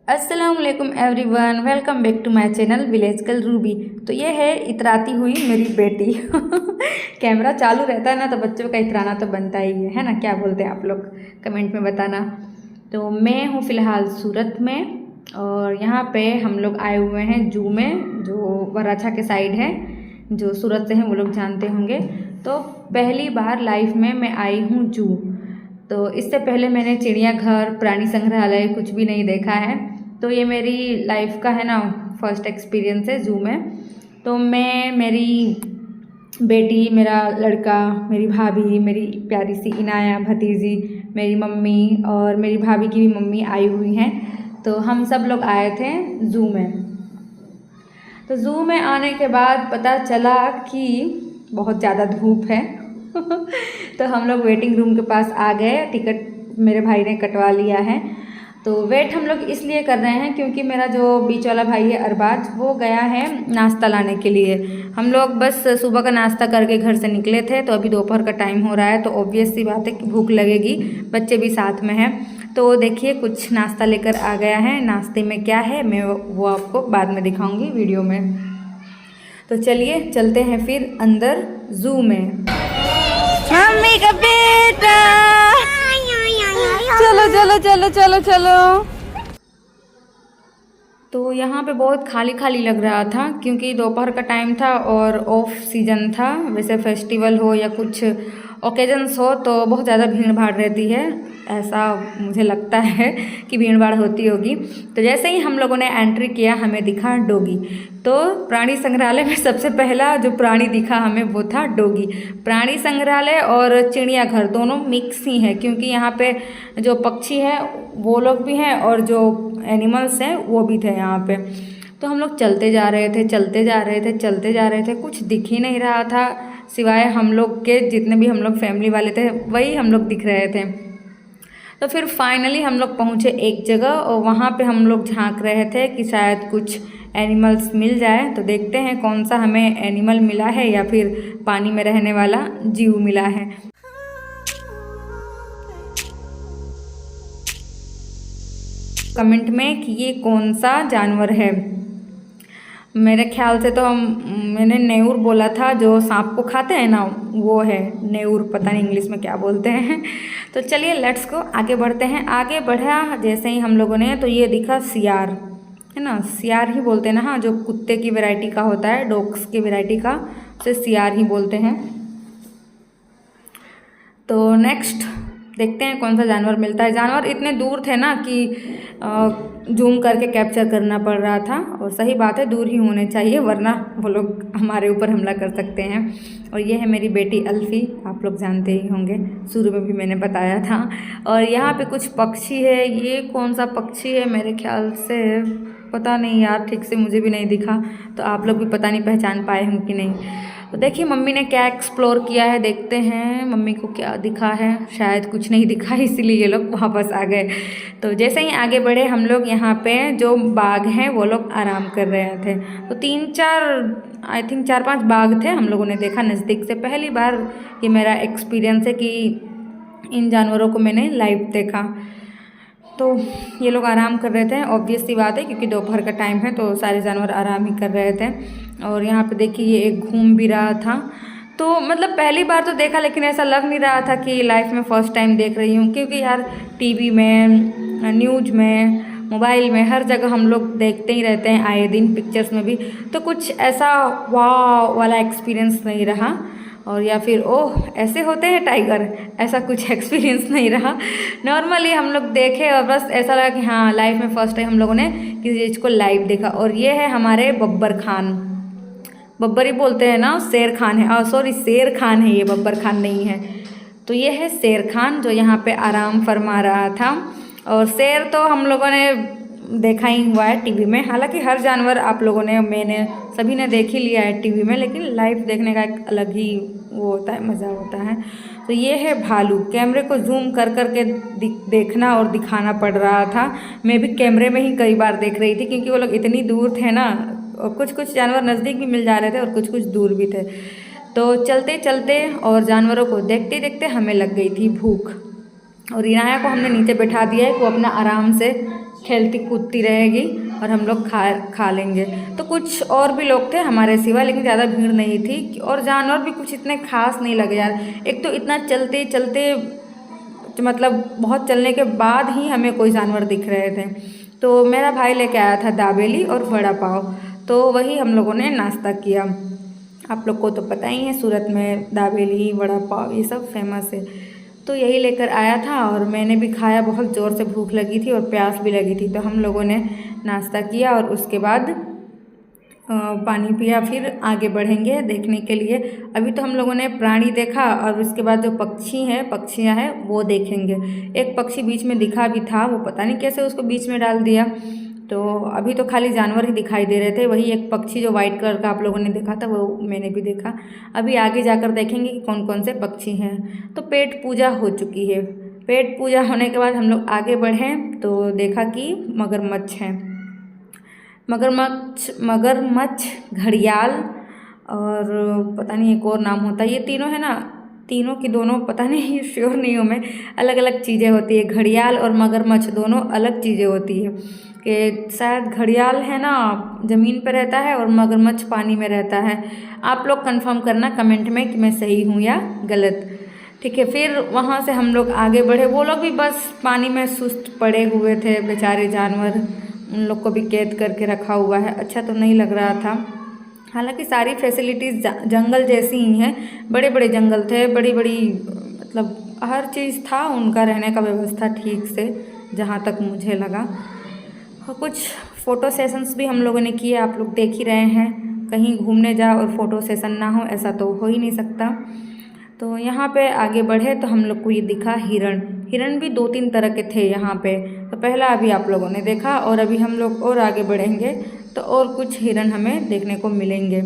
अस्सलामुअलैकुम everyone, welcome back to my channel village girl Ruby. तो ये है इतराती हुई मेरी बेटी। कैमरा चालू रहता है ना तो बच्चों का इतराना तो बनता ही है ना। क्या बोलते हैं आप लोग, कमेंट में बताना। तो मैं हूँ फ़िलहाल सूरत में और यहाँ पे हम लोग आए हुए हैं जू में, जो वराछा के साइड है। जो सूरत से हैं वो लोग जानते होंगे। तो पहली बार लाइफ में मैं आई हूँ जू। तो इससे पहले मैंने चिड़ियाघर, प्राणी संग्रहालय कुछ भी नहीं देखा है। तो ये मेरी लाइफ का है ना फर्स्ट एक्सपीरियंस है जू में। तो मैं, मेरी बेटी, मेरा लड़का, मेरी भाभी, मेरी प्यारी सी इनाया भतीजी, मेरी मम्मी और मेरी भाभी की भी मम्मी आई हुई हैं। तो हम सब लोग आए थे जू में। तो जू में आने के बाद पता चला कि बहुत ज़्यादा धूप है। तो हम लोग वेटिंग रूम के पास आ गए। टिकट मेरे भाई ने कटवा लिया है। तो वेट हम लोग इसलिए कर रहे हैं क्योंकि मेरा जो बीच वाला भाई है अरबाज, वो गया है नाश्ता लाने के लिए। हम लोग बस सुबह का नाश्ता करके घर से निकले थे। तो अभी दोपहर का टाइम हो रहा है, तो ऑब्वियस सी बात है कि भूख लगेगी। बच्चे भी साथ में हैं। तो देखिए कुछ नाश्ता लेकर आ गया है। नाश्ते में क्या है मैं वो आपको बाद में दिखाऊंगी वीडियो में। तो चलिए चलते हैं फिर अंदर जू में। मम्मी का बेटा, चलो चलो चलो चलो चलो। तो यहाँ पे बहुत खाली खाली लग रहा था क्योंकि दोपहर का टाइम था और ऑफ सीजन था। वैसे फेस्टिवल हो या कुछ ओकेजन्स हो तो बहुत ज़्यादा भीड़ भाड़ रहती है, ऐसा मुझे लगता है कि भीड़ भाड़ होती होगी। तो जैसे ही हम लोगों ने एंट्री किया हमें दिखा डॉगी। तो प्राणी संग्रहालय में सबसे पहला जो प्राणी दिखा हमें वो था डॉगी। प्राणी संग्रहालय और चिड़ियाघर दोनों मिक्स ही है क्योंकि यहाँ पे जो पक्षी हैं वो लोग भी हैं और जो एनिमल्स हैं वो भी थे यहाँ पे। तो हम लोग चलते जा रहे थे, चलते जा रहे थे, चलते जा रहे थे, कुछ दिख ही नहीं रहा था सिवाय हम लोग के, जितने भी हम लोग फैमिली वाले थे वही हम लोग दिख रहे थे। तो फिर फाइनली हम लोग पहुँचे एक जगह और वहाँ पे हम लोग झांक रहे थे कि शायद कुछ एनिमल्स मिल जाए। तो देखते हैं कौन सा हमें एनिमल मिला है या फिर पानी में रहने वाला जीव मिला है। कमेंट में कि ये कौन सा जानवर है। मेरे ख्याल से तो मैंने नेऊर बोला था, जो सांप को खाते हैं ना वो है नेऊर, पता नहीं इंग्लिश में क्या बोलते हैं। तो चलिए लेट्स गो, आगे बढ़ते हैं। आगे बढ़ा जैसे ही हम लोगों ने तो ये दिखा सियार, है ना, सियार ही बोलते हैं ना। हाँ, जो कुत्ते की वैरायटी का होता है, डॉग्स की वैरायटी का, उसे सियार ही बोलते हैं। तो नेक्स्ट देखते हैं कौन सा जानवर मिलता है। जानवर इतने दूर थे ना कि जूम करके कैप्चर करना पड़ रहा था। और सही बात है, दूर ही होने चाहिए वरना वो लोग हमारे ऊपर हमला कर सकते हैं। और ये है मेरी बेटी अल्फ़ी, आप लोग जानते ही होंगे, शुरू में भी मैंने बताया था। और यहाँ पे कुछ पक्षी है। ये कौन सा पक्षी है, मेरे ख्याल से पता नहीं यार, ठीक से मुझे भी नहीं दिखा। तो आप लोग भी पता नहीं पहचान पाए हों कि नहीं। तो देखिए मम्मी ने क्या एक्सप्लोर किया है, देखते हैं मम्मी को क्या दिखा है। शायद कुछ नहीं दिखा इसीलिए ये लोग वापस आ गए। तो जैसे ही आगे बढ़े हम लोग, यहाँ पे जो बाघ हैं वो लोग आराम कर रहे थे। तो 4-5 बाघ थे, हम लोगों ने देखा नज़दीक से। पहली बार ये मेरा एक्सपीरियंस है कि इन जानवरों को मैंने लाइव देखा। तो ये लोग आराम कर रहे थे, ऑब्वियस सी बात है क्योंकि दोपहर का टाइम है तो सारे जानवर आराम ही कर रहे थे। और यहाँ पे देखिए ये एक घूम भी रहा था। तो मतलब पहली बार तो देखा लेकिन ऐसा लग नहीं रहा था कि लाइफ में फ़र्स्ट टाइम देख रही हूँ, क्योंकि यार टीवी में, न्यूज़ में, मोबाइल में, हर जगह हम लोग देखते ही रहते हैं आए दिन, पिक्चर्स में भी। तो कुछ ऐसा वाव वाला एक्सपीरियंस नहीं रहा। और या फिर ओह ऐसे होते हैं टाइगर, ऐसा कुछ एक्सपीरियंस नहीं रहा। नॉर्मली हम लोग देखे और बस ऐसा लगा कि हाँ लाइफ में फ़र्स्ट टाइम हम लोगों ने किसी चीज़ को लाइव देखा। और ये है हमारे बब्बर खान, बब्बर ही बोलते हैं ना, शेर खान है, सॉरी शेर खान है ये, बब्बर खान नहीं है। तो ये है शेर खान जो यहाँ पे आराम फरमा रहा था। और शेर तो हम लोगों ने देखा ही हुआ है टीवी में। हालांकि हर जानवर आप लोगों ने, मैंने, सभी ने देख ही लिया है टीवी में, लेकिन लाइव देखने का एक अलग ही वो होता है, मज़ा होता है। तो ये है भालू। कैमरे को जूम कर कर के देखना और दिखाना पड़ रहा था। मैं भी कैमरे में ही कई बार देख रही थी क्योंकि वो लोग इतनी दूर थे ना, और कुछ कुछ जानवर नज़दीक भी मिल जा रहे थे और कुछ कुछ दूर भी थे। तो चलते चलते और जानवरों को देखते देखते हमें लग गई थी भूख। और इनाया को हमने नीचे बैठा दिया है, वो अपना आराम से खेलती कूदती रहेगी और हम लोग खा लेंगे। तो कुछ और भी लोग थे हमारे सिवा, लेकिन ज़्यादा भीड़ नहीं थी और जानवर भी कुछ इतने खास नहीं लगे यार। एक तो इतना चलते चलते मतलब बहुत चलने के बाद ही हमें कोई जानवर दिख रहे थे। तो मेरा भाई लेके आया था दाबेली और वड़ा पाव, तो वही हम लोगों ने नाश्ता किया। आप लोग को तो पता ही है सूरत में दाबेली वड़ा पाव ये सब फेमस है, तो यही लेकर आया था और मैंने भी खाया। बहुत ज़ोर से भूख लगी थी और प्यास भी लगी थी, तो हम लोगों ने नाश्ता किया और उसके बाद पानी पिया। फिर आगे बढ़ेंगे देखने के लिए। अभी तो हम लोगों ने प्राणी देखा और उसके बाद जो पक्षियाँ हैं वो देखेंगे। एक पक्षी बीच में दिखा भी था, वो पता नहीं कैसे उसको बीच में डाल दिया। तो अभी तो खाली जानवर ही दिखाई दे रहे थे। वही एक पक्षी जो वाइट कलर का आप लोगों ने देखा था वो मैंने भी देखा। अभी आगे जाकर देखेंगे कि कौन कौन से पक्षी हैं। तो पेट पूजा हो चुकी है। पेट पूजा होने के बाद हम लोग आगे बढ़े तो देखा कि मगरमच्छ हैं। मगरमच्छ, घड़ियाल और पता नहीं एक और नाम होता है। ये तीनों है ना, तीनों की दोनों पता नहीं श्योर नहीं हूँ मैं, अलग अलग चीज़ें होती है। घड़ियाल और मगरमच्छ दोनों अलग चीज़ें होती है। कि शायद घड़ियाल है ना ज़मीन पर रहता है और मगरमच्छ पानी में रहता है। आप लोग कंफर्म करना कमेंट में कि मैं सही हूँ या गलत। ठीक है, फिर वहाँ से हम लोग आगे बढ़े। वो लोग भी बस पानी में सुस्त पड़े हुए थे बेचारे जानवर, उन लोग को भी कैद करके रखा हुआ है। अच्छा तो नहीं लग रहा था। हालांकि सारी फैसिलिटीज़ जंगल जैसी ही हैं, बड़े बड़े जंगल थे, बड़ी बड़ी मतलब हर चीज़ था, उनका रहने का व्यवस्था ठीक से जहाँ तक मुझे लगा। और कुछ फ़ोटो सेशंस भी हम लोगों ने किए, आप लोग देख ही रहे हैं। कहीं घूमने जाओ और फ़ोटो सेशन ना हो ऐसा तो हो ही नहीं सकता। तो यहाँ पे आगे बढ़े तो हम लोग को ये दिखा हिरण। हिरण भी 2-3 तरह के थे यहाँ पे। तो पहला अभी आप लोगों ने देखा और अभी हम लोग और आगे बढ़ेंगे तो और कुछ हिरण हमें देखने को मिलेंगे।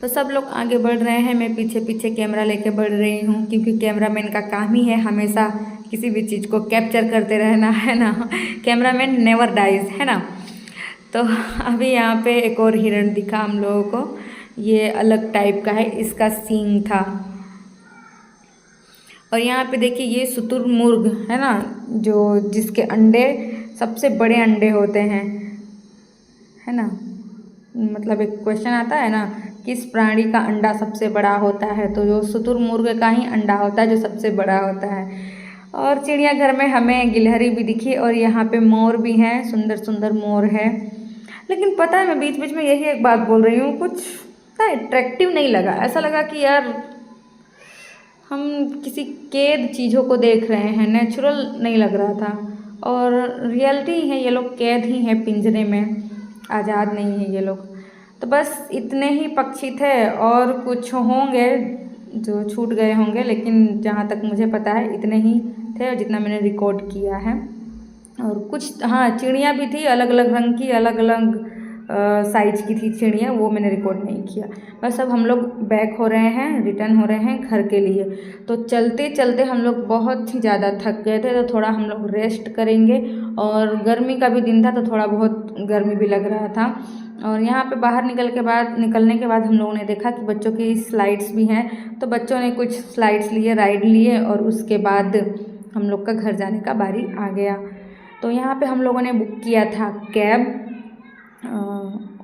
तो सब लोग आगे बढ़ रहे हैं, मैं पीछे पीछे कैमरा लेके बढ़ रही हूँ, क्योंकि कैमरामैन का काम ही है हमेशा किसी भी चीज़ को कैप्चर करते रहना, है ना। कैमरामैन नेवर डाइज, है ना। तो अभी यहाँ पे एक और हिरण दिखा हम लोगों को। ये अलग टाइप का है, इसका सींग था। और यहाँ पे देखिए ये शुतुरमुर्ग है ना, जो जिसके अंडे सबसे बड़े अंडे होते हैं, है ना। मतलब एक क्वेश्चन आता है ना, किस प्राणी का अंडा सबसे बड़ा होता है, तो जो शुतुरमुर्ग का ही अंडा होता है जो सबसे बड़ा होता है। और चिड़ियाघर में हमें गिलहरी भी दिखी और यहाँ पे मोर भी हैं, सुंदर सुंदर मोर है। लेकिन पता है मैं बीच बीच में यही एक बात बोल रही हूँ, कुछ ना अट्रैक्टिव नहीं लगा। ऐसा लगा कि यार हम किसी कैद चीज़ों को देख रहे हैं, नेचुरल नहीं लग रहा था। और रियलिटी है, ये लोग कैद ही हैं पिंजरे में, आज़ाद नहीं है ये लोग। तो बस इतने ही पक्षी थे और कुछ होंगे जो छूट गए होंगे, लेकिन जहाँ तक मुझे पता है इतने ही थे और जितना मैंने रिकॉर्ड किया है। और कुछ हाँ चिड़ियाँ भी थी, अलग अलग रंग की, अलग अलग साइज की थी चिड़ियाँ, वो मैंने रिकॉर्ड नहीं किया। बस अब हम लोग बैक हो रहे हैं, रिटर्न हो रहे हैं घर के लिए। तो चलते चलते हम लोग बहुत ही ज़्यादा थक गए थे, तो थोड़ा हम लोग रेस्ट करेंगे। और गर्मी का भी दिन था तो थोड़ा बहुत गर्मी भी लग रहा था। और यहाँ पे बाहर निकलने के बाद हम लोगों ने देखा कि बच्चों की स्लाइड्स भी हैं, तो बच्चों ने कुछ स्लाइड्स लिए, राइड लिए और उसके बाद हम लोग का घर जाने का बारी आ गया। तो यहाँ पे हम लोगों ने बुक किया था कैब,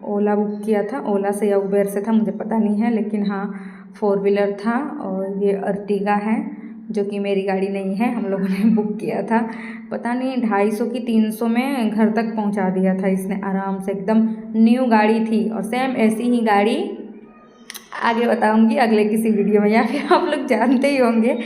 ओला बुक किया था, ओला से या उबेर से था मुझे पता नहीं है, लेकिन हाँ 4 व्हीलर था। और ये अर्टिगा है जो कि मेरी गाड़ी नहीं है, हम लोगों ने बुक किया था। पता नहीं 250 की 300 में घर तक पहुंचा दिया था इसने आराम से, एकदम न्यू गाड़ी थी। और सेम ऐसी ही गाड़ी आगे बताऊंगी अगले किसी वीडियो में, या फिर आप लोग जानते ही होंगे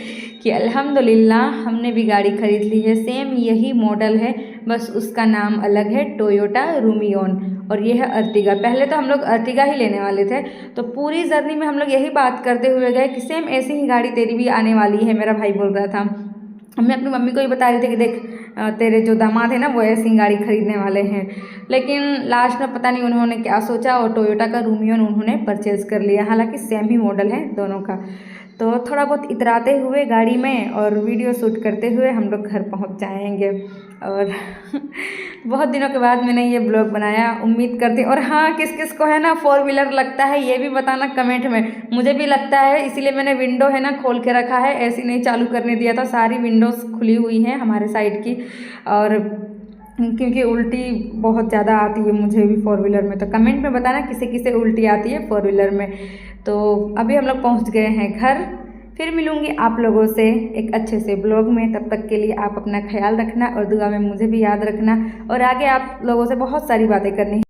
कि अल्हम्दुलिल्लाह हमने भी गाड़ी खरीद ली है। सेम यही मॉडल है, बस उसका नाम अलग है, टोयोटा रूमियन। और ये है अर्टिगा। पहले तो हम लोग अर्टिगा ही लेने वाले थे, तो पूरी जर्नी में हम लोग यही बात करते हुए गए कि सेम ऐसी ही गाड़ी तेरी भी आने वाली है, मेरा भाई बोल रहा था। मैं अपनी मम्मी को ही बता रही थी कि देख तेरे जो दामाद है ना वो ऐसी गाड़ी खरीदने वाले हैं। लेकिन लास्ट में पता नहीं उन्होंने क्या सोचा और टोयोटा का रूमियन उन्होंने परचेज़ कर लिया। हालांकि सेम ही मॉडल है दोनों का। तो थोड़ा बहुत इतराते हुए गाड़ी में और वीडियो शूट करते हुए हम लोग घर पहुंच जाएंगे। और बहुत दिनों के बाद मैंने ये ब्लॉग बनाया, उम्मीद करती हूँ। और हाँ, किस किस को है ना 4 व्हीलर लगता है ये भी बताना कमेंट में। मुझे भी लगता है, इसीलिए मैंने विंडो है ना खोल के रखा है, ऐसी नहीं चालू करने दिया था। सारी विंडोज़ खुली हुई हैं हमारे साइड की। और क्योंकि उल्टी बहुत ज़्यादा आती है मुझे भी फोर व्हीलर में। तो कमेंट में बताना किसे किसे उल्टी आती है फोर व्हीलर में। तो अभी हम लोग पहुँच गए हैं घर। फिर मिलूँगी आप लोगों से एक अच्छे से ब्लॉग में। तब तक के लिए आप अपना ख्याल रखना और दुआ में मुझे भी याद रखना। और आगे आप लोगों से बहुत सारी बातें करनी है।